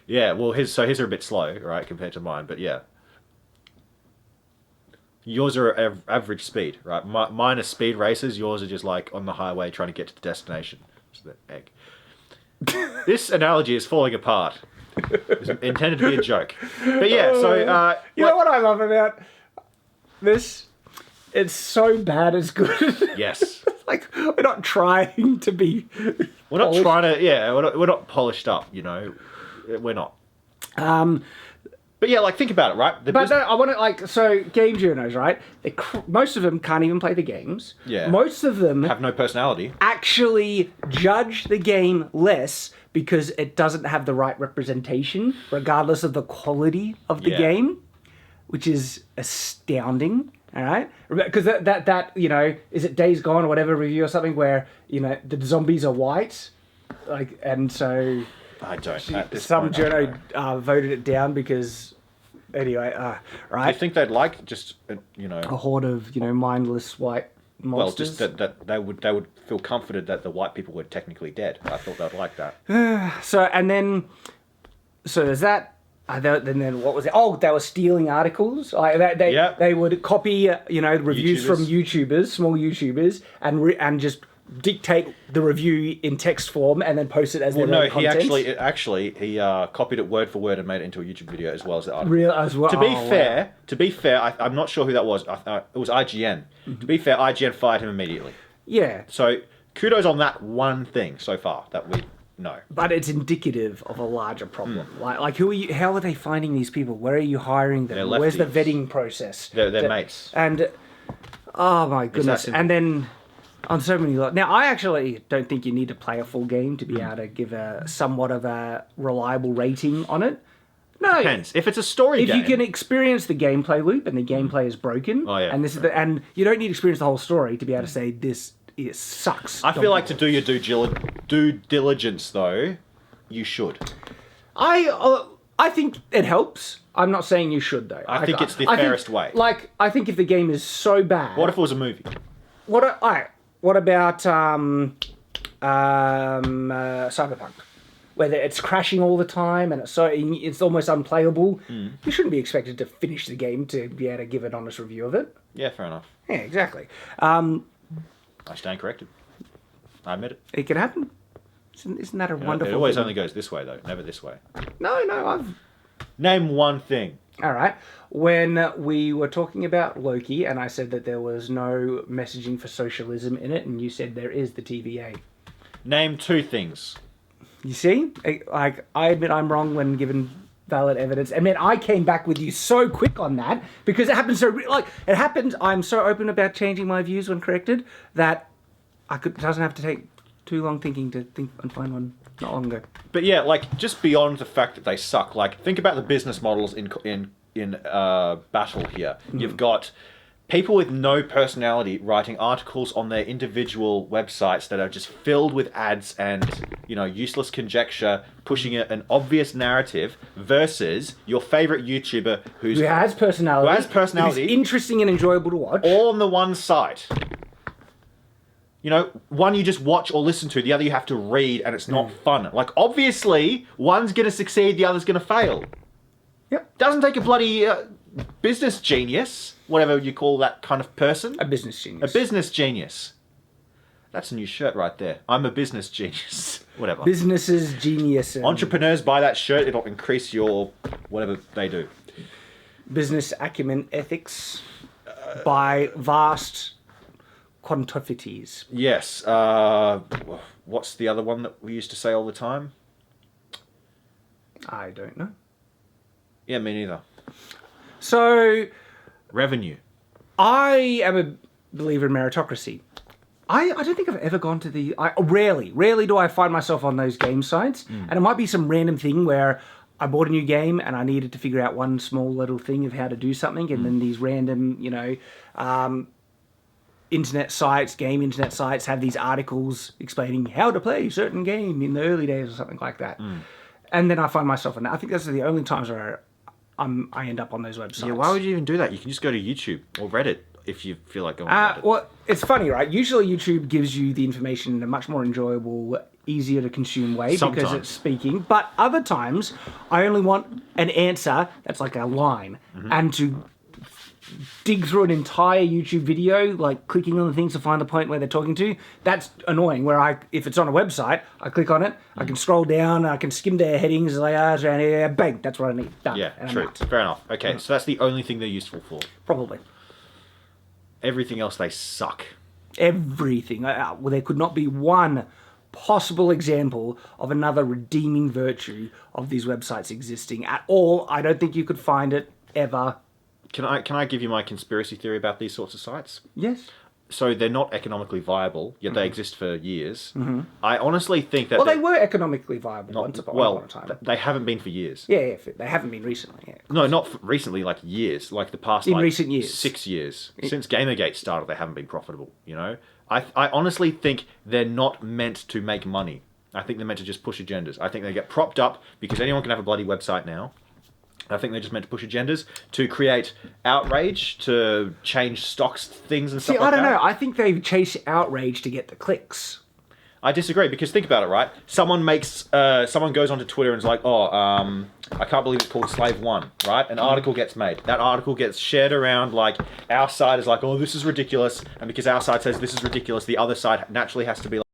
Yeah, well, his are a bit slow, right, compared to mine, but yeah. Yours are average speed, right? Mine are speed races. Yours are just like on the highway trying to get to the destination. It's the egg. This analogy is falling apart. It's intended to be a joke. But yeah, so... you know what I love about this? It's so bad it's good. Yes. Like, we're not trying to be... We're not polished. trying to... Yeah, we're not polished up, you know. We're not. But yeah, like, think about it, right? But no, I want to, like, so game journos, right? Most of them can't even play the games. Yeah. Most of them have no personality. actually judge the game less because it doesn't have the right representation, regardless of the quality of the Yeah. game, which is astounding. All right, because that you know, is it Days Gone or whatever review or something where, you know, the zombies are white, like, and so I don't. At this some point, I don't know. journo voted it down because anyway, Do right, you think they'd like just, you know... a horde of, you know, mindless white Well, monsters. just that they would feel comforted that the white people were technically dead. I thought they'd like that. So there's that. Then what was it? Oh, they were stealing articles. They would copy, you know, reviews from YouTubers, small YouTubers, and just dictate the review in text form and then post it as their own content. He copied it word for word and made it into a YouTube video as well as the article. Real as well. To be fair, I'm not sure who that was. It was IGN. To be fair, IGN fired him immediately. Yeah. So kudos on that one thing so far that we know. But it's indicative of a larger problem. Like who are you? How are they finding these people? Where are you hiring them? They're Where's the lefties. vetting process? They're mates. And oh my goodness! simple. And then on so many now, I actually don't think you need to play a full game to be able to give a somewhat of a reliable rating on it. No, Depends. If it's a story if game, you can experience the gameplay loop and the gameplay is broken, Oh, yeah. and this is and you don't need to experience the whole story to be able to say this it sucks. I feel like to do your due diligence though, you should. I think it helps. I'm not saying you should though. I think it's the I think- fairest way. Like I think if the game is so bad, What if it was a movie? What about Cyberpunk, where it's crashing all the time and it's almost unplayable? You shouldn't be expected to finish the game to be able to give an honest review of it. Yeah, fair enough. Yeah, exactly. I stand corrected. I admit it. It can happen. Isn't that a wonderful? It always thing? only goes this way though, never this way. No, I've. Name one thing. All right. When we were talking about Loki, and I said that there was no messaging for socialism in it, and you said there is the TVA. Name two things. You see, like I admit I'm wrong when given valid evidence. I mean, I came back with you so quick on that because it happens it happens. I'm so open about changing my views when corrected that it doesn't have to take too long thinking to think and find one not long ago. But yeah, like just beyond the fact that they suck, like think about the business models in battle here. You've got people with no personality writing articles on their individual websites that are just filled with ads and, you know, useless conjecture, pushing an obvious narrative versus your favorite YouTuber who has personality. Who's interesting and enjoyable to watch. all on the one site. You know, one you just watch or listen to, the other you have to read, and it's not fun. Like, obviously, one's going to succeed, the other's going to fail. Yep. Doesn't take a bloody business genius, whatever you call that kind of person. A business genius. A business genius. That's a new shirt right there. I'm a business genius. Whatever. Businesses genius. And Entrepreneurs buy that shirt, it'll increase your whatever they do. business acumen ethics by vast quantities. Yes. What's the other one that we used to say all the time? I don't know. Yeah, me neither. So, Revenue. I am a believer in meritocracy. I don't think I've ever gone to the... Rarely do I find myself on those game sites. And it might be some random thing where I bought a new game and I needed to figure out one small little thing of how to do something. And then these random, internet sites have these articles explaining how to play a certain game in the early days or something like that. And then I find myself in that. I think those are the only times where I end up on those websites. Yeah, why would you even do that? You can just go to YouTube or Reddit if you feel like going to Reddit. Well, it's funny, right? Usually YouTube gives you the information in a much more enjoyable, easier to consume way because Sometimes. it's speaking. But other times, I only want an answer that's like a line and to dig through an entire YouTube video, like clicking on the things to find the point where they're talking to. That's annoying. Where if it's on a website, I click on it, I can scroll down, I can skim their headings, like, it's around here, bang, that's what I need. Done. Yeah, And I'm true. out. Fair enough. Okay, so that's the only thing they're useful for. Probably. Everything else, they suck. Everything. Well, there could not be one possible example of another redeeming virtue of these websites existing at all. I don't think you could find it ever. Can I give you my conspiracy theory about these sorts of sites? Yes. So they're not economically viable, yet they exist for years. I honestly think that... Well, they were economically viable once upon a time. They haven't been for years. Yeah, they haven't been recently. Yeah. No, not recently, like years. Like the past, recent years. 6 years. Since Gamergate started, they haven't been profitable, you know? I honestly think they're not meant to make money. I think they're meant to just push agendas. I think they get propped up because anyone can have a bloody website now. I think they're just meant to push agendas to create outrage, to change stocks, things and stuff like that. I don't know. I think they chase outrage to get the clicks. I disagree because think about it, right? Someone goes onto Twitter and is like, I can't believe it's called Slave 1, right? An article gets made. That article gets shared around, like, our side is like, oh, this is ridiculous. And because our side says this is ridiculous, the other side naturally has to be like,